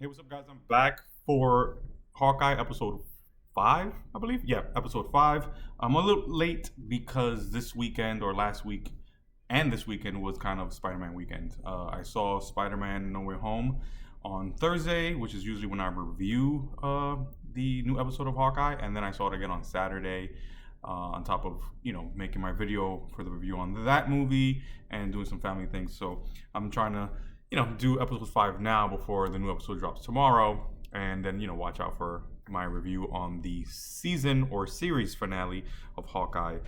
Hey, what's up, guys? I'm back for Hawkeye episode 5, I believe. Yeah, episode 5. I'm a little late because this weekend or last week and this weekend was kind of Spider Man weekend. I saw Spider Man No Way Home on Thursday, which is usually when I review the new episode of Hawkeye, and then I saw it again on Saturday. On top of making my video for the review on that movie and doing some family things, so I'm trying to do episode 5 now before the new episode drops tomorrow, and then watch out for my review on the season or series finale of Hawkeye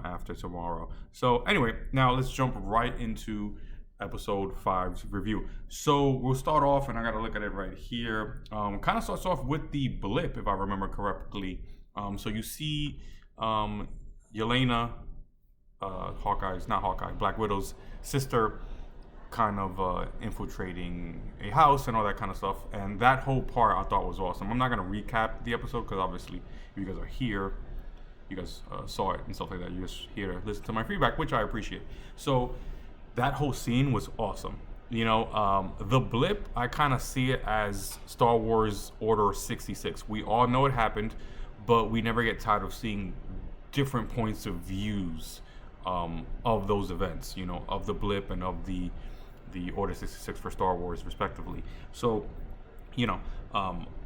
after tomorrow. So anyway, now let's jump right into episode 5's review. So we'll start off, and I gotta look at it right here. Kind of starts off with the blip, if I remember correctly. So you see Yelena, Black Widow's sister, kind of infiltrating a house and all that kind of stuff. And that whole part I thought was awesome. I'm not going to recap the episode because obviously if you guys are here, you guys saw it and stuff like that. You're just here to listen to my feedback, which I appreciate. So that whole scene was awesome. The blip, I kind of see it as Star Wars Order 66. We all know it happened, but we never get tired of seeing different points of views of those events, of the blip and of the Order 66 for Star Wars, respectively. So,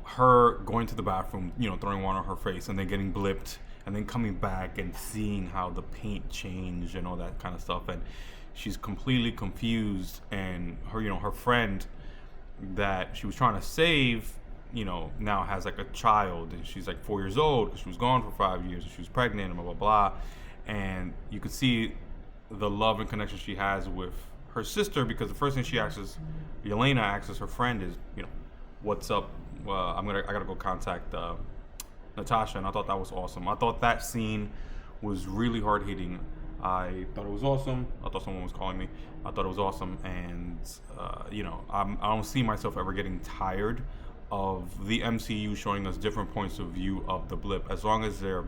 her going to the bathroom, throwing water on her face and then getting blipped and then coming back and seeing how the paint changed and all that kind of stuff. And she's completely confused, and her friend that she was trying to save, now has like a child, and she's like 4 years old because she was gone for 5 years and she was pregnant and blah, blah, blah. And you could see the love and connection she has with her sister, because the first thing Yelena asks her friend is, what's up? I gotta go contact Natasha, and I thought that was awesome. I thought that scene was really hard hitting. I thought it was awesome. I thought someone was calling me. I thought it was awesome, and I don't see myself ever getting tired of the MCU showing us different points of view of the blip. As long as they're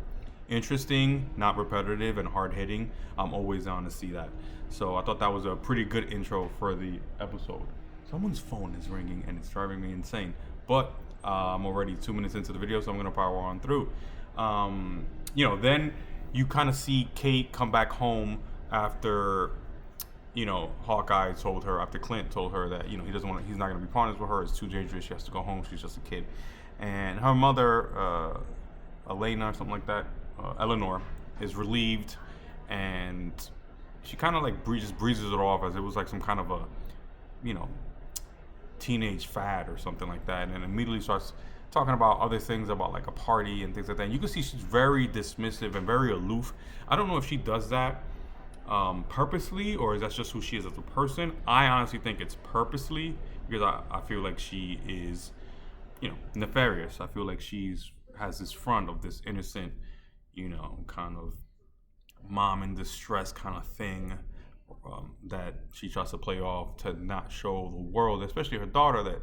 interesting, not repetitive, and hard hitting, I'm always down to see that. So I thought that was a pretty good intro for the episode. Someone's phone is ringing and it's driving me insane. But I'm already 2 minutes into the video, so I'm gonna power on through. Then you kind of see Kate come back home after Hawkeye told her, after Clint told her that he's not gonna be partners with her. It's too dangerous. She has to go home. She's just a kid. And her mother, Elena or something like that, Eleanor, is relieved, and she kind of like just breezes it off as it was like some kind of a teenage fad or something like that, and then immediately starts talking about other things, about like a party and things like that. And you can see she's very dismissive and very aloof. I don't know if she does that purposely, or is that just who she is as a person. I honestly think it's purposely, because I feel like she is nefarious. I feel like has this front of this innocent, kind of mom in distress kind of thing, that she tries to play off to not show the world, especially her daughter, that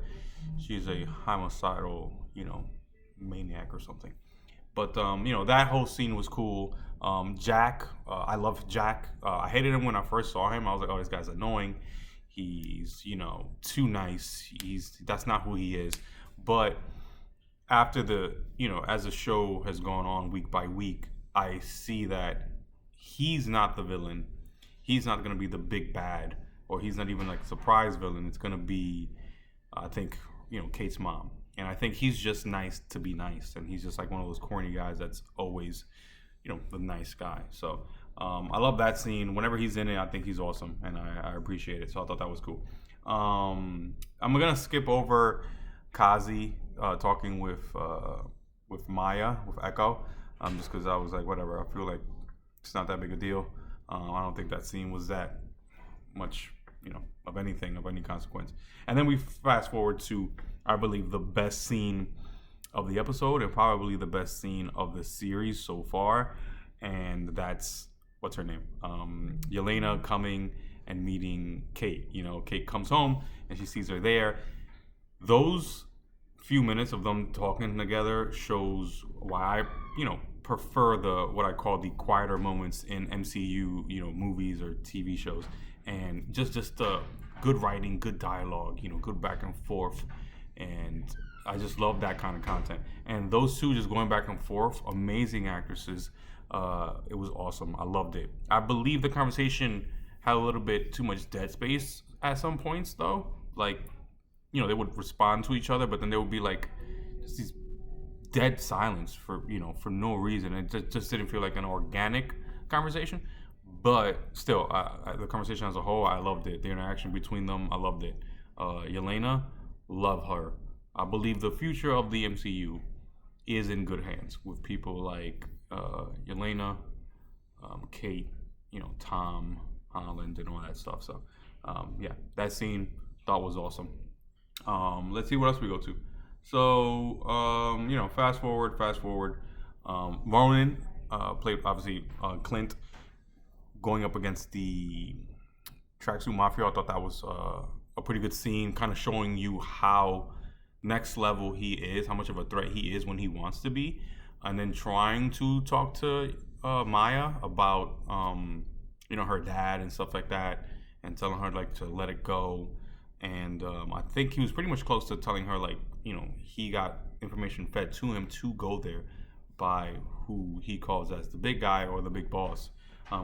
she's a homicidal, maniac or something. But that whole scene was cool. Jack, I love Jack. I hated him when I first saw him. I was like, oh, this guy's annoying. He's too nice. That's not who he is. But after as the show has gone on week by week, I see that he's not the villain. He's not going to be the big bad, or he's not even like a surprise villain. It's going to be, I think, Kate's mom. And I think he's just nice to be nice. And he's just like one of those corny guys that's always, the nice guy. So I love that scene. Whenever he's in it, I think he's awesome. And I appreciate it. So I thought that was cool. I'm going to skip over Kazi talking with Maya, with Echo, just because I was like, whatever. I feel like it's not that big a deal. I don't think that scene was that much, of anything of any consequence. And then we fast forward to, I believe, the best scene of the episode and probably the best scene of the series so far, and that's, what's her name? Yelena coming and meeting Kate. Kate comes home and she sees her there. Those few minutes of them talking together shows why I, prefer what I call the quieter moments in MCU, movies or TV shows, and just good writing, good dialogue, good back and forth, and I just love that kind of content. And those two just going back and forth, amazing actresses. It was awesome. I loved it. I believe the conversation had a little bit too much dead space at some points, though. Like, they would respond to each other, but then there would be like just these dead silence for no reason. It just didn't feel like an organic conversation. But still, the conversation as a whole, I loved it. The interaction between them, I loved it. Yelena, love her. I believe the future of the MCU is in good hands with people like Yelena, Kate, Tom Holland, and all that stuff. So, yeah, that scene thought was awesome. Let's see what else we go to. So, fast forward. Ronan played, obviously, Clint going up against the Tracksuit Mafia. I thought that was a pretty good scene, kind of showing you how next level he is, how much of a threat he is when he wants to be, and then trying to talk to Maya about her dad and stuff like that, and telling her like to let it go. And I think he was pretty much close to telling her like he got information fed to him to go there by who he calls as the big guy or the big boss,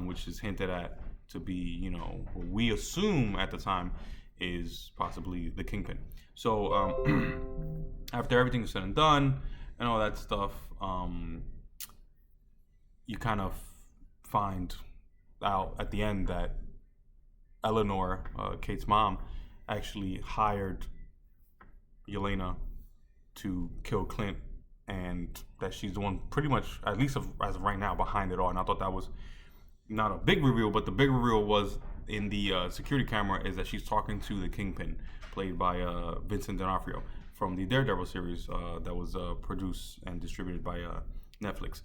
which is hinted at to be what we assume at the time is possibly the Kingpin. So after everything is said and done and all that stuff, you kind of find out at the end that Eleanor, Kate's mom, actually hired Yelena to kill Clint, and that she's the one pretty much, at least as of right now, behind it all. And I thought that was not a big reveal, but the big reveal was in the security camera is that she's talking to the Kingpin, played by Vincent D'Onofrio from the Daredevil series that was produced and distributed by Netflix.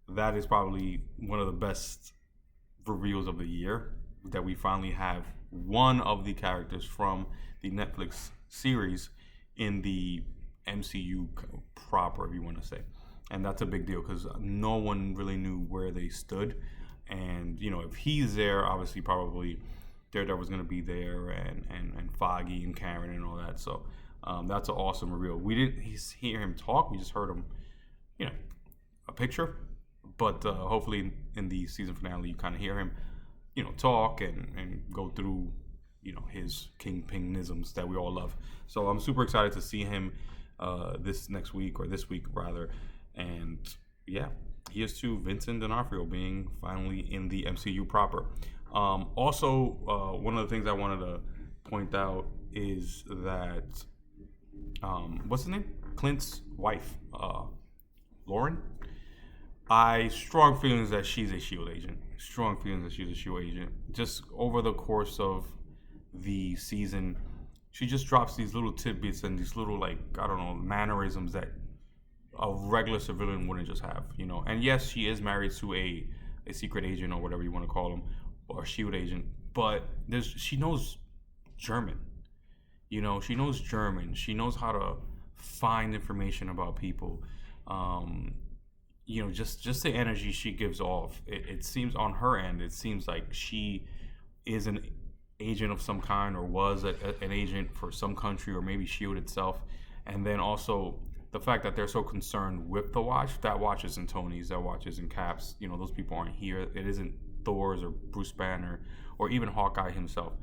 That is probably one of the best reveals of the year, that we finally have one of the characters from the Netflix series in the MCU proper, if you want to say. And that's a big deal because no one really knew where they stood. And, if he's there, obviously probably Daredevil's going to be there, and Foggy and Karen and all that. So that's an awesome reveal. We didn't hear him talk. We just heard him, a picture. But hopefully in the season finale, you kind of hear him, talk and go through, his kingpinisms that we all love. So I'm super excited to see him this week rather. And yeah, here's to Vincent D'Onofrio being finally in the MCU proper. Also, one of the things I wanted to point out is that, what's his name? Clint's wife, Lauren. Strong feelings that she's a S.H.I.E.L.D. agent. Just over the course of the season, she just drops these little tidbits and these little, mannerisms that a regular civilian wouldn't just have, And yes, she is married to a secret agent or whatever you want to call him, or a S.H.I.E.L.D. agent, but she knows German. She knows German. She knows how to find information about people. Just the energy she gives off. It seems on her end, it seems like she is an agent of some kind, or was an agent for some country, or maybe S.H.I.E.L.D. itself. And then also the fact that they're so concerned with the watch. That watch is in Tony's, that watch is in Cap's. Those people aren't here. It isn't Thor's or Bruce Banner or even Hawkeye himself.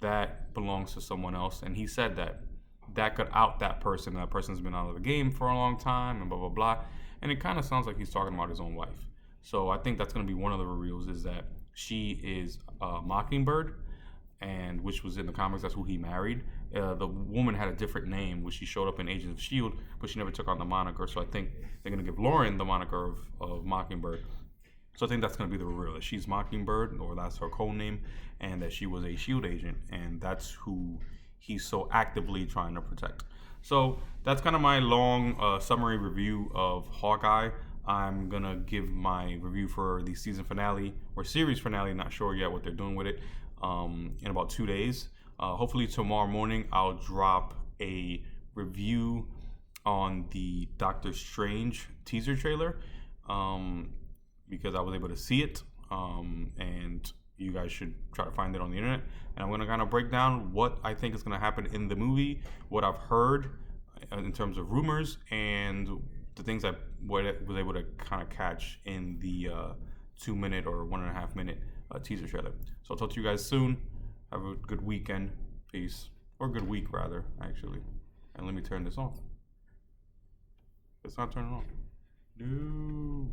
That belongs to someone else. And he said that could out that person. That person's been out of the game for a long time and blah, blah, blah. And it kind of sounds like he's talking about his own wife. So I think that's going to be one of the reveals, is that she is Mockingbird, and which was in the comics, that's who he married. The woman had a different name, which she showed up in Agents of S.H.I.E.L.D., but she never took on the moniker. So I think they're going to give Lauren the moniker of Mockingbird. So I think that's going to be the reveal, that she's Mockingbird, or that's her code name, and that she was a S.H.I.E.L.D. agent, and that's who he's so actively trying to protect. So that's kind of my long summary review of Hawkeye. I'm going to give my review for the season finale, or series finale, not sure yet what they're doing with it, in about 2 days. Hopefully tomorrow morning I'll drop a review on the Doctor Strange teaser trailer, because I was able to see it, and you guys should try to find it on the internet. And I'm going to kind of break down what I think is going to happen in the movie, what I've heard, in terms of rumors and the things I was able to kind of catch in the 2 minute or 1.5 minute teaser trailer. So I'll talk to you guys soon. Have a good weekend. Peace. Or good week, rather, actually. And let me turn this off. It's not turning on. No.